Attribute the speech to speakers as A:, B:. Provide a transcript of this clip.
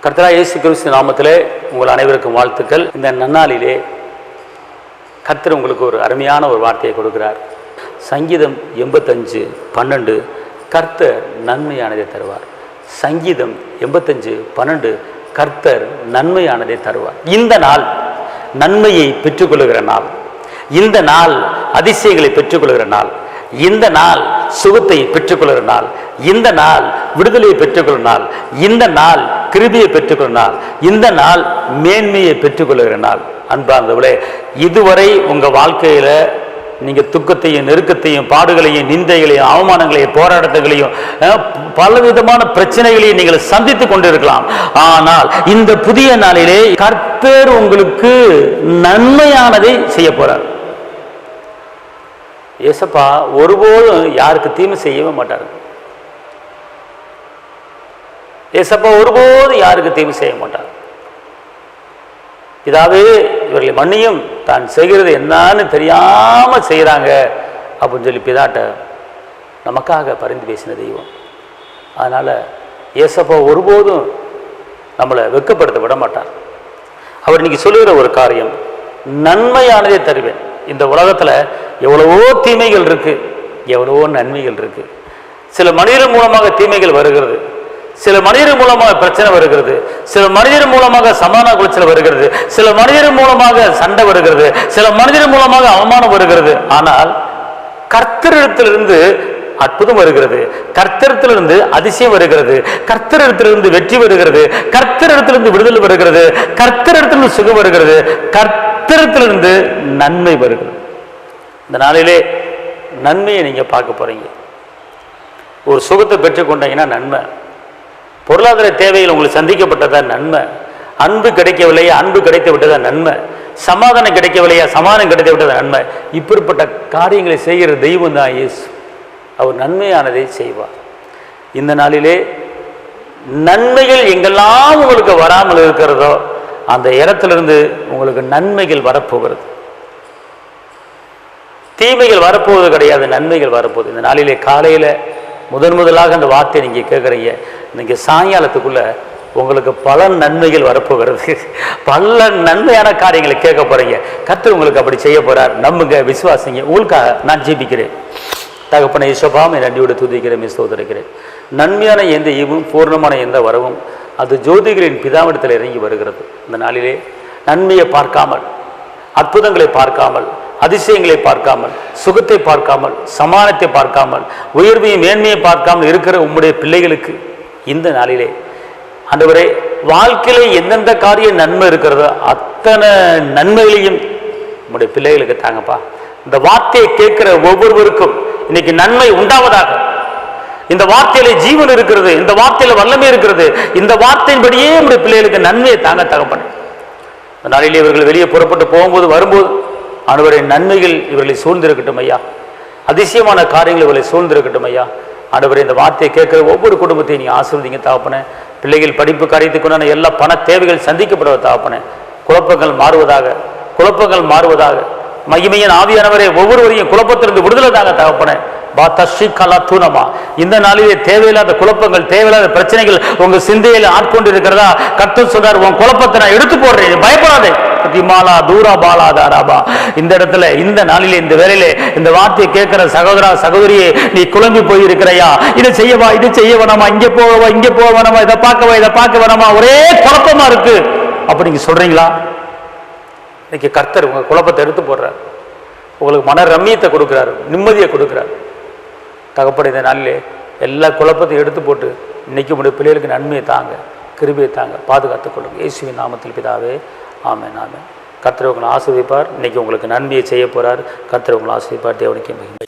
A: கர்த்தராகிய இயேசு கிறிஸ்து நாமத்திலே உங்கள் அனைவருக்கும் வாழ்த்துக்கள். இந்த நன்னாளிலே கர்த்தர் உங்களுக்கு ஒரு அருமையான ஒரு வார்த்தையை கொடுக்கிறார். சங்கீதம் 85:12 கர்த்தர் நன்மையானதை தருவார். சங்கீதம் 85:12 கர்த்தர் நன்மையானதை தருவார். இந்த நாள் நன்மையை பெற்றுக்கொள்கிற நாள், இந்த நாள் அதிசயங்களை பெற்றுக்கொள்கிற நாள், இந்த நாள் சுகத்தை பெற்றுக்கொள்கிற நாள், இந்த நாள் விடுதலையை பெற்றுக்கொள்கிற நாள், இந்த நாள் கிருபையை பெற்றுக்கொள்கிற நாள், இந்த நாள் மேன்மையை பெற்றுக்கொள்கிற நாள். அன்பார்ந்தவர்களே, இதுவரை உங்க வாழ்க்கையில நீங்க துக்கத்தையும் நெருக்கத்தையும் பாடுகளையும் நிந்தைகளையும் அவமானங்களையும் போராட்டங்களையும் பலவிதமான பிரச்சனைகளையும் நீங்கள் சந்தித்துக் கொண்டிருக்கலாம். ஆனால் இந்த புதிய நாளிலே கர்த்தர் உங்களுக்கு நன்மையானதை செய்ய போறார். ஏசப்பா ஒருபோதும் யாருக்கு தீமை செய்யவே மாட்டார். ஏசப்பா ஒருபோதும் யாருக்கு தீமை செய்ய மாட்டார். இதாவே இவர்களை மன்னியும், தான் செய்கிறது என்னன்னு தெரியாம செய்யறாங்க அப்படின்னு சொல்லி பிதாட்ட நமக்காக பரிந்து பேசின தெய்வம். அதனால ஏசப்பா ஒருபோதும் நம்மளை வெட்கப்படுத்த விட மாட்டார். அவர் இன்னைக்கு சொல்லுகிற ஒரு காரியம், நன்மையானதை தருவேன். இந்த உலகத்துல எவ்வளவோ தீமைகள் இருக்கு, எவ்வளவோ நன்மைகள் இருக்கு. சில மனிதர் மூலமாக தீமைகள் வருகிறது, சில மனிதர் மூலமாக பிரச்சனை வருகிறது, சில மனிதர் மூலமாக சமாதான குலைச்சல் வருகிறது, சில மனிதர் மூலமாக சண்டை வருகிறது, சில மனிதர் மூலமாக அவமானம் வருகிறது. ஆனால் கர்த்தரிடத்திலிருந்து அற்புதம் வருகிறது, கர்த்தரிடத்திலிருந்து அதிசயம் வருகிறது, கர்த்தரிடத்திலிருந்து வெற்றி வருகிறது, கர்த்தரிடத்திலிருந்து விடுதலை வருகிறது, கர்த்தரிடத்திலிருந்து சுகம் வருகிறது, கர்த்தரிடத்திலிருந்து நன்மை வருகிறது. இந்த நாளிலே நன்மையை நீங்க பார்க்க போறீங்க. ஒரு சுகத்தை பெற்றுக்கொண்டீங்கன்னா நன்மை, பொருளாதார தேவையில் உங்களுக்கு சந்திக்கப்பட்டதா நன்மை, அன்பு கிடைக்கவில்லையா அன்பு கிடைத்து விட்டதா நன்மை, சமாதானம் கிடைக்கவில்லையா சமாதானம் கிடைத்து விட்டதா நன்மை. இப்படிப்பட்ட காரியங்களை செய்கிற தெய்வம் தான் இயேசு. அவர் நன்மையானதை செய்வார். இந்த நாளிலே நன்மைகள் எங்கெல்லாம் உங்களுக்கு வராமல் இருக்கிறதோ அந்த இடத்திலிருந்து உங்களுக்கு நன்மைகள் வரப்போகிறது. தீமைகள் வரப்போவது கிடையாது, நன்மைகள் வரப்போகுது. இந்த நாளிலே காலையில முதலாக அந்த வார்த்தையை நீங்க கேட்குறீங்க. இன்னைக்கு சாயங்காலத்துக்குள்ள உங்களுக்கு பல நன்மைகள் வரப்போகிறது, பல நன்மையான காரியங்களை கேட்க போறீங்க. கர்த்தர் உங்களுக்கு அப்படி செய்ய போறார். நம்புங்க, விசுவாசிங்க. உங்களுக்காக நான் ஜெபிக்கிறேன். தகப்பனை ஈசோபாவை நன்றியோடு துதிக்கிறேன், சோதரிக்கிறேன். நன்மையான எந்த ஈவும் பூர்ணமான எந்த வரவும் அது ஜோதிகளின் பிதாவிடத்தில் இறங்கி வருகிறது. இந்த நாளிலே நன்மையை பார்க்காமல், அற்புதங்களை பார்க்காமல், அதிசயங்களை பார்க்காமல், சுகத்தை பார்க்காமல், சமானத்தை பார்க்காமல், உயர்வையும் மேன்மையை பார்க்காமல் இருக்கிற உம்முடைய பிள்ளைகளுக்கு இந்த நாளிலே ஆண்டவரே, வாழ்க்கையில எந்தெந்த காரியம் நன்மை இருக்கிறதோ அத்தனை நன்மைகளையும் உம்முடைய பிள்ளைகளுக்கு தாங்கப்பா. இந்த வார்த்தையை கேட்கிற ஒவ்வொருவருக்கும் இன்னைக்கு நன்மை உண்டாவதாக. இந்த வார்த்தையில ஜீவன் இருக்கிறது, இந்த வார்த்தையில வல்லமை இருக்கிறது. இந்த வார்த்தையின்படியே உம்முடைய பிள்ளைகளுக்கு நன்மையை தாங்க தகப்பன். இந்த நாளிலே இவர்கள் வெளியே புறப்பட்டு போகும்போது வரும்போது ஆண்டவரின் நன்மைகள் இவர்களை சூழ்ந்திருக்கட்டும் ஐயா. அதிசயமான காரியங்கள் இவர்களை சூழ்ந்திருக்கட்டும் ஐயா. ஆண்டவரே, இந்த வார்த்தையை கேட்கிற ஒவ்வொரு குடும்பத்தையும் நீங்க ஆசீர்வதிங்க தகப்பனே. பிள்ளைகள் படிப்பு காரியத்துக்குண்டான எல்லா பண தேவைகள் சந்திக்கப்படுவ தகப்பனே. குழப்பங்கள் மாறுவதாக, குழப்பங்கள் மாறுவதாக. மகிமையின் ஆவியானவரே, ஒவ்வொருவரையும் குழப்பத்திலிருந்து விடுதலை தாங்க தகப்பனே. இந்த நாளிலே தேவையில்லாத குழப்பங்கள், தேவையில்லாத பிரச்சனைகள் உங்க சிந்தையில் ஆட்கொண்டு இருக்கிறதா? கர்த்தர் சொல்றார், உன் குழப்பத்தை நான் எடுத்து போடுறேன், பயப்படாதே. இந்த இடத்துல இந்த நாளிலே இந்த வேளையிலே இந்த வார்த்தையை கேட்கிற சகோதரா சகோதரியே, நீ குழம்பி போயிருக்கிறையா? இதை செய்யவா, இது செய்ய வேணாமா, இங்க போவா, இங்க போக வேணாமா, இதை பார்க்கவா, இதை பார்க்க வேணாமா, ஒரே குழப்பமா இருக்கு அப்ப நீங்க சொல்றீங்களா? இன்னைக்கு கர்த்தர் உங்க குழப்பத்தை எடுத்து போடுறார், உங்களுக்கு மன ரம்மியத்தை கொடுக்கிறார், நிம்மதியை கொடுக்கிறார். தகப்பட இந்த நாளிலே எல்லா குழப்பத்தையும் எடுத்து போட்டு இன்னைக்கு உங்களுடைய பிள்ளைகளுக்கு நன்மையை தாங்க, கிருபையை தாங்க, பாதுகாத்துக் கொள்ளுங்க. இயேசுவின் நாமத்தில் பிதாவே, ஆமென் ஆமென். கர்த்தர் உங்களை ஆசீர்வதிப்பார். இன்னைக்கு உங்களுக்கு நன்மையை செய்ய போறார். கர்த்தர் உங்களை ஆசீர்வதிப்பார். தேவனுக்கு மகிமை.